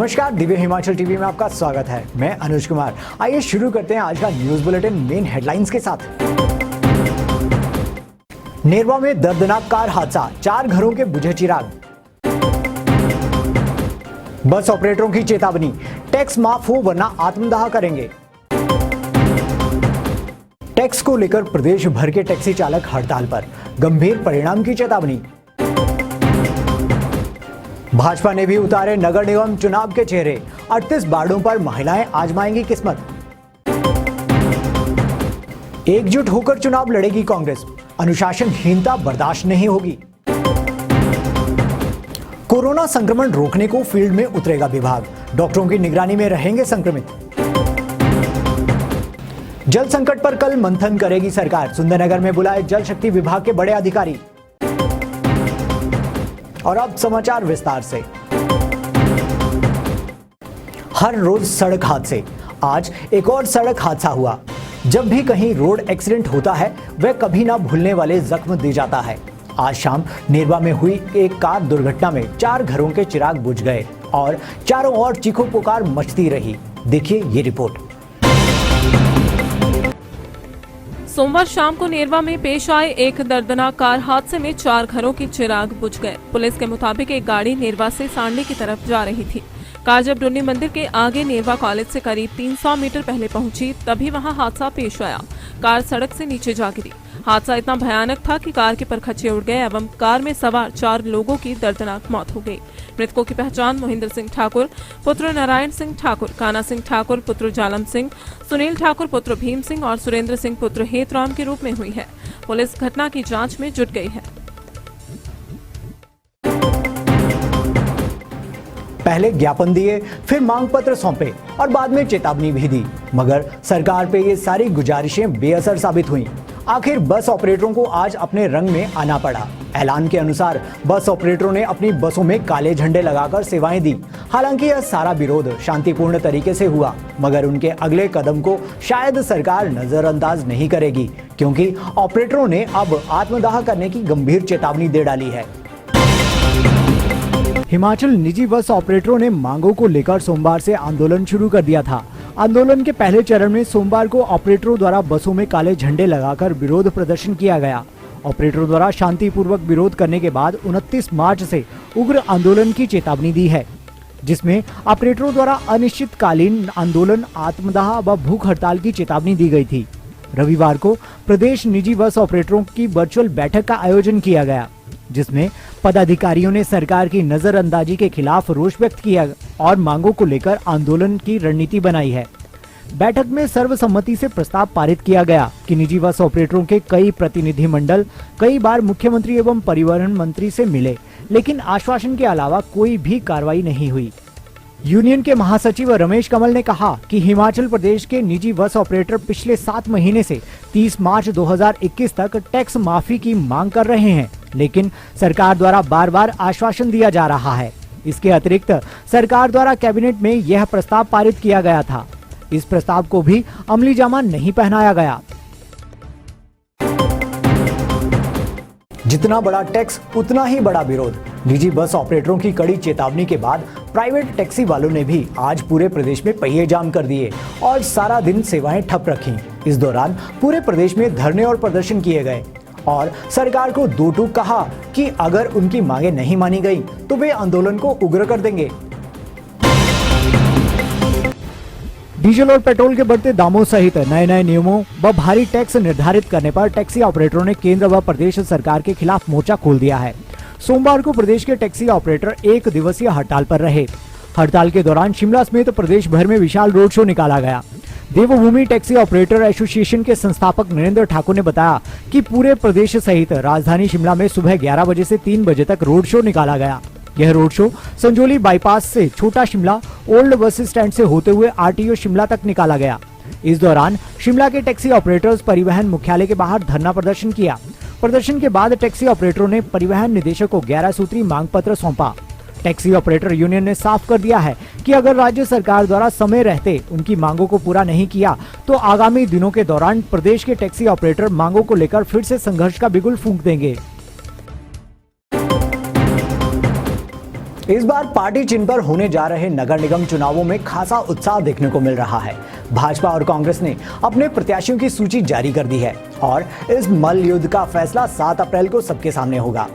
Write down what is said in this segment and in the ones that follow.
नमस्कार, दिव्य हिमाचल टीवी में आपका स्वागत है। मैं अनुज कुमार। आइए शुरू करते हैं आज का न्यूज बुलेटिन मेन हेडलाइंस के साथ। नेरवा में दर्दनाक कार हादसा, 4 घरों के बुझे चिराग। बस ऑपरेटरों की चेतावनी, टैक्स माफ हो वरना आत्मदाह करेंगे। टैक्स को लेकर प्रदेश भर के टैक्सी चालक हड़ताल पर, गंभीर परिणाम की चेतावनी। भाजपा ने भी उतारे नगर निगम चुनाव के चेहरे, 38 वार्डों पर महिलाएं आजमाएंगी किस्मत। एकजुट होकर चुनाव लड़ेगी कांग्रेस, अनुशासनहीनता बर्दाश्त नहीं होगी। कोरोना संक्रमण रोकने को फील्ड में उतरेगा विभाग, डॉक्टरों की निगरानी में रहेंगे संक्रमित। जल संकट पर कल मंथन करेगी सरकार, सुंदरनगर में बुलाए जल शक्ति विभाग के बड़े अधिकारी। और अब समाचार विस्तार से। हर रोज सड़क हादसे, आज एक और सड़क हादसा हुआ। जब भी कहीं रोड एक्सीडेंट होता है वह कभी ना भूलने वाले जख्म दे जाता है। आज शाम नेरवा में हुई एक कार दुर्घटना में 4 घरों के चिराग बुझ गए और चारों ओर चीखो पुकार मचती रही। देखिए ये रिपोर्ट। सोमवार शाम को नेरवा में पेश आए एक दर्दनाक कार हादसे में 4 घरों के चिराग बुझ गए। पुलिस के मुताबिक एक गाड़ी नेरवा से सांडली की तरफ जा रही थी। कार जब डुन्नी मंदिर के आगे नेरवा कॉलेज से करीब 300 मीटर पहले पहुंची तभी वहां हादसा पेश आया। कार सड़क से नीचे जा गिरी। हादसा इतना भयानक था कि कार के परखच्चे उड़ गए एवं कार में सवार 4 लोगों की दर्दनाक मौत हो गई। मृतकों की पहचान मोहिंद्र सिंह ठाकुर पुत्र नारायण सिंह ठाकुर, काना सिंह ठाकुर पुत्र जालम सिंह, सुनील ठाकुर पुत्र भीम सिंह और सुरेंद्र सिंह पुत्र हेतराम के रूप में हुई है। पुलिस घटना की जांच में जुट गई है। पहले ज्ञापन दिए, फिर मांग पत्र सौंपे और बाद में चेतावनी भी दी, मगर सरकार पे ये सारी गुजारिशें बेअसर साबित हुईं। आखिर बस ऑपरेटरों को आज अपने रंग में आना पड़ा। ऐलान के अनुसार बस ऑपरेटरों ने अपनी बसों में काले झंडे लगाकर सेवाएं दी। हालांकि यह सारा विरोध शांतिपूर्ण तरीके से हुआ, मगर उनके अगले कदम को शायद सरकार नजरअंदाज नहीं करेगी, क्योंकि ऑपरेटरों ने अब आत्मदाह करने की गंभीर चेतावनी दे डाली है। हिमाचल निजी बस ऑपरेटरों ने मांगों को लेकर सोमवार से आंदोलन शुरू कर दिया था। आंदोलन के पहले चरण में सोमवार को ऑपरेटरों द्वारा बसों में काले झंडे लगाकर विरोध प्रदर्शन किया गया। ऑपरेटरों द्वारा शांतिपूर्वक विरोध करने के बाद 29 मार्च से उग्र आंदोलन की चेतावनी दी है, जिसमें ऑपरेटरों द्वारा अनिश्चितकालीन आंदोलन, आत्मदाह व भूख हड़ताल की चेतावनी दी गई थी। रविवार को प्रदेश निजी बस ऑपरेटरों की वर्चुअल बैठक का आयोजन किया गया, जिसमें पदाधिकारियों ने सरकार की नजरअंदाजी के खिलाफ रोष व्यक्त किया और मांगों को लेकर आंदोलन की रणनीति बनाई है। बैठक में सर्वसम्मति से प्रस्ताव पारित किया गया कि निजी बस ऑपरेटरों के कई प्रतिनिधिमंडल कई बार मुख्यमंत्री एवं परिवहन मंत्री से मिले, लेकिन आश्वासन के अलावा कोई भी कार्रवाई नहीं हुई। यूनियन के महासचिव रमेश कमल ने कहा कि हिमाचल प्रदेश के निजी बस ऑपरेटर पिछले 7 महीने से 30 मार्च 2021 तक टैक्स माफी की मांग कर रहे हैं, लेकिन सरकार द्वारा बार बार आश्वासन दिया जा रहा है। इसके अतिरिक्त सरकार द्वारा कैबिनेट में यह प्रस्ताव पारित किया गया था। इस प्रस्ताव को भी अमली जामा नहीं पहनाया गया। जितना बड़ा टैक्स उतना ही बड़ा विरोध। निजी बस ऑपरेटरों की कड़ी चेतावनी के बाद प्राइवेट टैक्सी वालों ने भी आज पूरे प्रदेश में पहिए जाम कर दिए और सारा दिन सेवाएं ठप रखी। इस दौरान पूरे प्रदेश में धरने और प्रदर्शन किए गए और सरकार को दो टूक कहा कि अगर उनकी मांगे नहीं मानी गई तो वे आंदोलन को उग्र कर देंगे। डीजल और पेट्रोल के बढ़ते दामों सहित नए नियमों व भारी टैक्स निर्धारित करने पर टैक्सी ऑपरेटरों ने केंद्र व प्रदेश सरकार के खिलाफ मोर्चा खोल दिया है। सोमवार को प्रदेश के टैक्सी ऑपरेटर 1 दिवसीय हड़ताल पर रहे। हड़ताल के दौरान शिमला समेत प्रदेश भर में विशाल रोड शो निकाला गया। देवभूमि टैक्सी ऑपरेटर एसोसिएशन के संस्थापक नरेंद्र ठाकुर ने बताया कि पूरे प्रदेश सहित राजधानी शिमला में सुबह 11 बजे से 3 बजे तक रोड शो निकाला गया। यह रोड शो संजौली बाईपास से छोटा शिमला ओल्ड बस स्टैंड से होते हुए आरटीओ शिमला तक निकाला गया। इस दौरान शिमला के टैक्सी ऑपरेटर्स परिवहन मुख्यालय के बाहर धरना प्रदर्शन किया। प्रदर्शन के बाद टैक्सी ऑपरेटरों ने परिवहन निदेशक को 11 सूत्री मांग पत्र सौंपा। टैक्सी ऑपरेटर यूनियन ने साफ कर दिया है कि अगर राज्य सरकार द्वारा समय रहते उनकी मांगों को पूरा नहीं किया तो आगामी दिनों के दौरान प्रदेश के टैक्सी ऑपरेटर मांगों को लेकर फिर से संघर्ष का बिगुल फूंक देंगे। इस बार पार्टी चिन्ह पर होने जा रहे नगर निगम चुनावों में खासा उत्साह देखने को मिल रहा है। भाजपा और कांग्रेस ने अपने प्रत्याशियों की सूची जारी कर दी है और इस मल्ल युद्ध का फैसला 7 अप्रैल को सबके सामने होगा।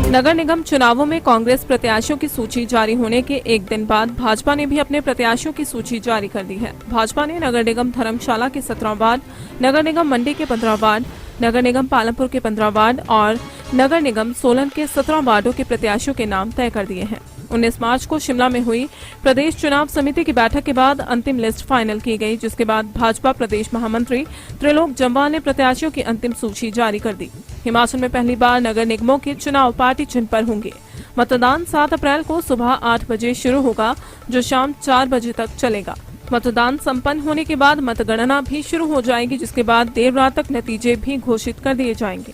नगर निगम चुनावों में कांग्रेस प्रत्याशियों की सूची जारी होने के एक दिन बाद भाजपा ने भी अपने प्रत्याशियों की सूची जारी कर दी है। भाजपा ने नगर निगम धर्मशाला के 17 वार्ड, नगर निगम मंडी के 15 वार्ड, नगर निगम पालमपुर के 15 वार्ड और नगर निगम सोलन के 17 वार्डों के प्रत्याशियों के नाम तय कर दिए हैं। 19 मार्च को शिमला में हुई प्रदेश चुनाव समिति की बैठक के बाद अंतिम लिस्ट फाइनल की गई, जिसके बाद भाजपा प्रदेश महामंत्री त्रिलोक जम्वाल ने प्रत्याशियों की अंतिम सूची जारी कर दी। हिमाचल में पहली बार नगर निगमों के चुनाव पार्टी चिन्ह पर होंगे। मतदान 7 अप्रैल को सुबह 8 बजे शुरू होगा, जो शाम 4 बजे तक चलेगा। मतदान संपन्न होने के बाद मतगणना भी शुरू हो जाएगी, जिसके बाद देर रात तक नतीजे भी घोषित कर दिए जाएंगे।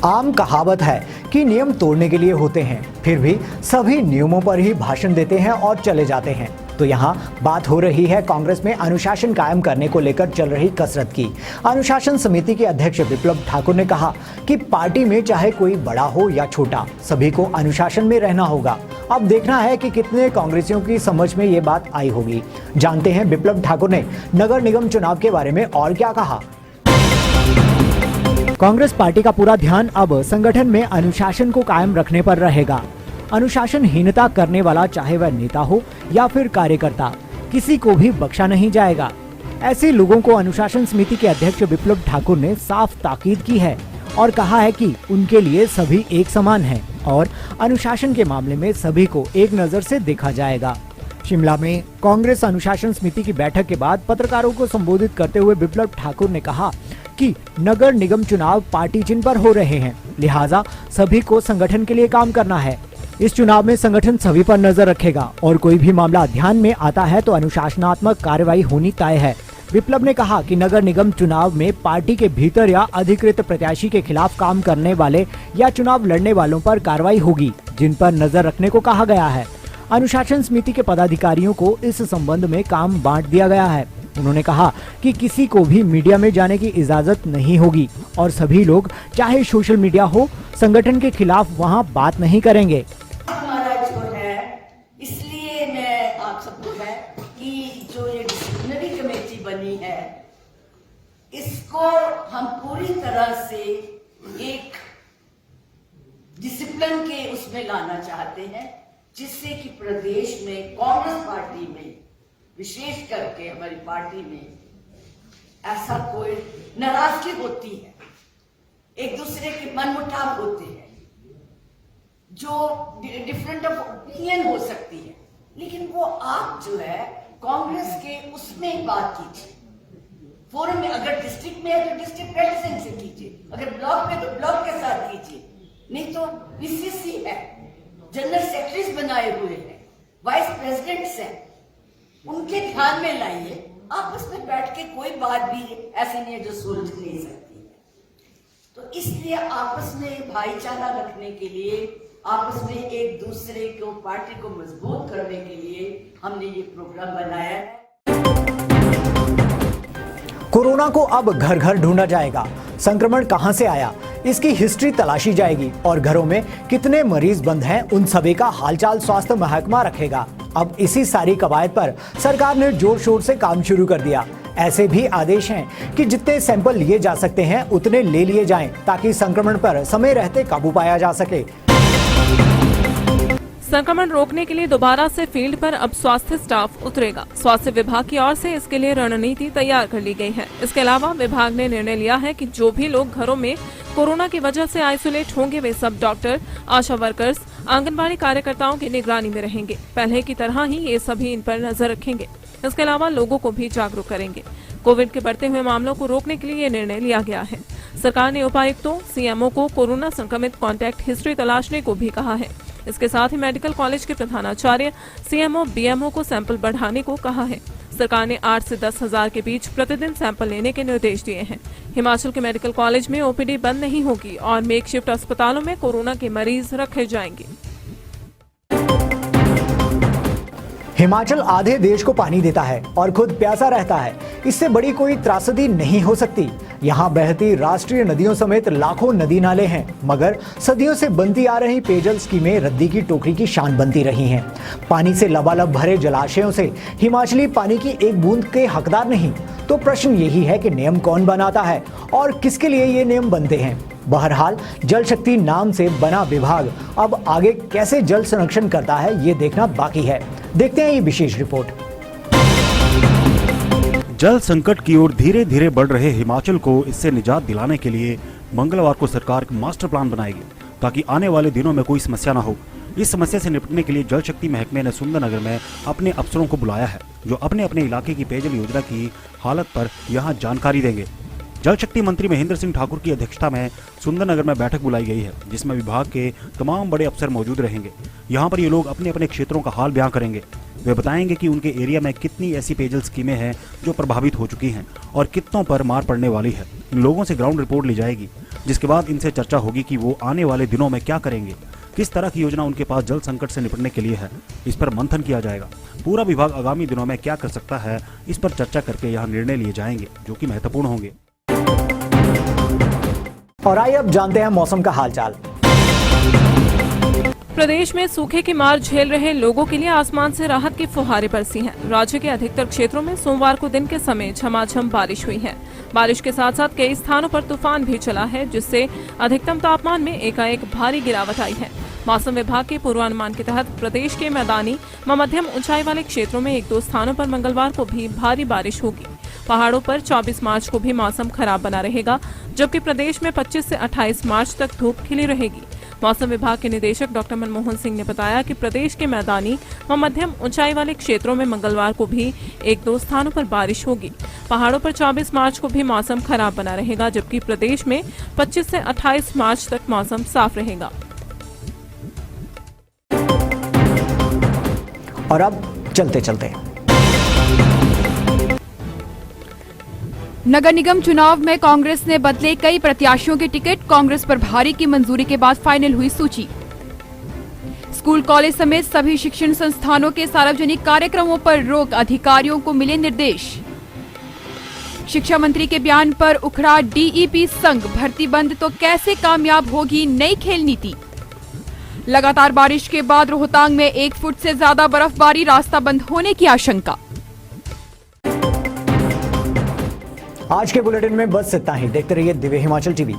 आम कहावत है कि नियम तोड़ने के लिए होते हैं, फिर भी सभी नियमों पर ही भाषण देते हैं और चले जाते हैं। तो यहाँ बात हो रही है कांग्रेस में अनुशासन कायम करने को लेकर चल रही कसरत की। अनुशासन समिति के अध्यक्ष विप्लव ठाकुर ने कहा कि पार्टी में चाहे कोई बड़ा हो या छोटा, सभी को अनुशासन में रहना होगा। अब देखना है कि कितने कांग्रेसियों की समझ में ये बात आई होगी। जानते हैं विप्लव ठाकुर ने नगर निगम चुनाव के बारे में और क्या कहा। कांग्रेस पार्टी का पूरा ध्यान अब संगठन में अनुशासन को कायम रखने पर रहेगा। अनुशासनहीनता करने वाला, चाहे वह नेता हो या फिर कार्यकर्ता, किसी को भी बख्शा नहीं जाएगा। ऐसे लोगों को अनुशासन समिति के अध्यक्ष विप्लव ठाकुर ने साफ ताकीद की है और कहा है कि उनके लिए सभी एक समान हैं और अनुशासन के मामले में सभी को एक नजर से देखा जाएगा। शिमला में कांग्रेस अनुशासन समिति की बैठक के बाद पत्रकारों को संबोधित करते हुए विप्लव ठाकुर ने कहा कि नगर निगम चुनाव पार्टी चिन्ह पर हो रहे हैं, लिहाजा सभी को संगठन के लिए काम करना है। इस चुनाव में संगठन सभी पर नजर रखेगा और कोई भी मामला ध्यान में आता है तो अनुशासनात्मक कार्रवाई होनी तय है। विप्लव ने कहा कि नगर निगम चुनाव में पार्टी के भीतर या अधिकृत प्रत्याशी के खिलाफ काम करने वाले या चुनाव लड़ने वालों पर कार्रवाई होगी, जिन पर नजर रखने को कहा गया है। अनुशासन समिति के पदाधिकारियों को इस संबंध में काम बांट दिया गया है। उन्होंने कहा कि किसी को भी मीडिया में जाने की इजाजत नहीं होगी और सभी लोग, चाहे सोशल मीडिया हो, संगठन के खिलाफ वहां बात नहीं करेंगे। हमारा जो है, इसलिए मैं आप सबको है कि जो ये डिसिप्लिनरी कमेटी बनी है, इसको हम पूरी तरह से एक डिसिप्लिन के उसमें लाना चाहते हैं, जिससे कि प्रदेश में कांग्रेस पार्टी में, विशेष करके हमारी पार्टी में, ऐसा कोई नाराजगी होती है, एक दूसरे के मनमुटाव होते हैं, जो डिफरेंट ऑफ ओपिनियन हो सकती है, लेकिन वो आप जो है कांग्रेस के उसमें बात कीजिए। फोरम में अगर डिस्ट्रिक्ट में है तो डिस्ट्रिक्ट प्रेसिडेंट से कीजिए, अगर ब्लॉक में तो ब्लॉक के साथ कीजिए, नहीं तो बीसीसी है, जनरल सेक्रेटरीज बनाए हुए हैं, वाइस प्रेसिडेंट्स हैं, उनके ध्यान में लाइए। आपस में बैठ के कोई बात भी ऐसी नहीं है जो सुलझ नहीं सकती है। तो इसलिए आपस में भाईचारा रखने के लिए, आपस में एक दूसरे को, पार्टी को मजबूत करने के लिए हमने ये प्रोग्राम बनाया है। कोरोना को अब घर घर ढूंढा जाएगा। संक्रमण कहां से आया, इसकी हिस्ट्री तलाशी जाएगी और घरों में कितने मरीज बंद हैं, उन सभी का हालचाल स्वास्थ्य महकमा रखेगा। अब इसी सारी कवायद पर सरकार ने जोर शोर से काम शुरू कर दिया। ऐसे भी आदेश हैं कि जितने सैंपल लिए जा सकते हैं उतने ले लिए जाएं, ताकि संक्रमण पर समय रहते काबू पाया जा सके। संक्रमण रोकने के लिए दोबारा से फील्ड पर अब स्वास्थ्य स्टाफ उतरेगा। स्वास्थ्य विभाग की ओर से इसके लिए रणनीति तैयार कर ली गई है। इसके अलावा विभाग ने निर्णय लिया है कि जो भी लोग घरों में कोरोना की वजह से आइसोलेट होंगे, वे सब डॉक्टर, आशा वर्कर्स, आंगनबाड़ी कार्यकर्ताओं की निगरानी में रहेंगे। पहले की तरह ही ये सभी इन पर नजर रखेंगे। इसके अलावा लोगों को भी जागरूक करेंगे। कोविड के बढ़ते हुए मामलों को रोकने के लिए ये निर्णय लिया गया है। सरकार ने उपायुक्तों, सीएमओ को कोरोना संक्रमित कॉन्टैक्ट हिस्ट्री तलाशने को भी कहा है। इसके साथ ही मेडिकल कॉलेज के प्रधानाचार्य, सीएमओ, बीएमओ को सैंपल बढ़ाने को कहा है। सरकार ने 8 से 10 हजार के बीच प्रतिदिन सैंपल लेने के निर्देश दिए हैं। हिमाचल के मेडिकल कॉलेज में ओपीडी बंद नहीं होगी और मेकशिफ्ट अस्पतालों में कोरोना के मरीज रखे जाएंगे। हिमाचल आधे देश को पानी देता है और खुद प्यासा रहता है। इससे बड़ी कोई त्रासदी नहीं हो सकती। यहाँ बहती राष्ट्रीय नदियों समेत लाखों नदी नाले हैं, मगर सदियों से बनती आ रही पेयजल स्कीमें रद्दी की टोकरी की शान बनती रही हैं। पानी से लबालब भरे जलाशयों से हिमाचली पानी की एक बूंद के हकदार नहीं। तो प्रश्न यही है कि नियम कौन बनाता है और किसके लिए ये नियम बनते हैं। बहरहाल जल शक्ति नाम से बना विभाग अब आगे कैसे जल संरक्षण करता है, ये देखना बाकी है। देखते हैं ये विशेष रिपोर्ट। जल संकट की ओर धीरे धीरे बढ़ रहे हिमाचल को इससे निजात दिलाने के लिए मंगलवार को सरकार मास्टर प्लान बनाएगी, ताकि आने वाले दिनों में कोई समस्या न हो। इस समस्या से निपटने के लिए जल शक्ति महकमे ने सुंदरनगर में अपने अफसरों को बुलाया है, जो अपने अपने इलाके की पेयजल योजना की हालत पर यहां जानकारी देंगे। जल शक्ति मंत्री महेंद्र सिंह ठाकुर की अध्यक्षता में सुंदरनगर में बैठक बुलाई गई है, जिसमें विभाग के तमाम बड़े अफसर मौजूद रहेंगे। यहाँ पर ये लोग अपने अपने क्षेत्रों का हाल बयां करेंगे। वे बताएंगे कि उनके एरिया में कितनी ऐसी पेयजल स्कीमें हैं जो प्रभावित हो चुकी हैं और कितनों पर मार पड़ने वाली है। इन लोगों से ग्राउंड रिपोर्ट ली जाएगी, जिसके बाद इनसे चर्चा होगी कि वो आने वाले दिनों में क्या करेंगे, किस तरह की योजना उनके पास जल संकट से निपटने के लिए है। इस पर मंथन किया जाएगा। पूरा विभाग आगामी दिनों में क्या कर सकता है, इस पर चर्चा करके यहाँ निर्णय लिए जाएंगे, जो कि महत्वपूर्ण होंगे। और आइए अब जानते हैं मौसम का हालचाल। प्रदेश में सूखे की मार झेल रहे लोगों के लिए आसमान से राहत की फुहारें बरसी हैं। राज्य के अधिकतर क्षेत्रों में सोमवार को दिन के समय झमाझम बारिश हुई है। बारिश के साथ साथ कई स्थानों पर तूफान भी चला है, जिससे अधिकतम तापमान में एकाएक भारी गिरावट आई है। मौसम विभाग के पूर्वानुमान के तहत प्रदेश के मैदानी व मध्यम ऊंचाई वाले क्षेत्रों में 1-2 स्थानों पर मंगलवार को भी भारी बारिश होगी। पहाड़ों पर 24 मार्च को भी मौसम खराब बना रहेगा, जबकि प्रदेश में 25 से 28 मार्च तक धूप खिली रहेगी। मौसम विभाग के निदेशक डॉक्टर मनमोहन सिंह ने बताया कि प्रदेश के मैदानी व मध्यम ऊंचाई वाले क्षेत्रों में मंगलवार को भी 1-2 स्थानों पर बारिश होगी। पहाड़ों पर 24 मार्च को भी मौसम खराब बना रहेगा, जबकि प्रदेश में 25 से 28 मार्च तक मौसम साफ रहेगा। और अब चलते चलते नगर निगम चुनाव में कांग्रेस ने बदले कई प्रत्याशियों के टिकट। कांग्रेस पर भारी की मंजूरी के बाद फाइनल हुई सूची। स्कूल कॉलेज समेत सभी शिक्षण संस्थानों के सार्वजनिक कार्यक्रमों पर रोक, अधिकारियों को मिले निर्देश। शिक्षा मंत्री के बयान पर उखड़ा डीईपी संघ, भर्ती बंद तो कैसे कामयाब होगी नई खेल नीति। लगातार बारिश के बाद रोहतांग में 1 फुट से ज्यादा बर्फबारी, रास्ता बंद होने की आशंका। आज के बुलेटिन में बस इतना ही। देखते रहिए दिव्य हिमाचल टीवी।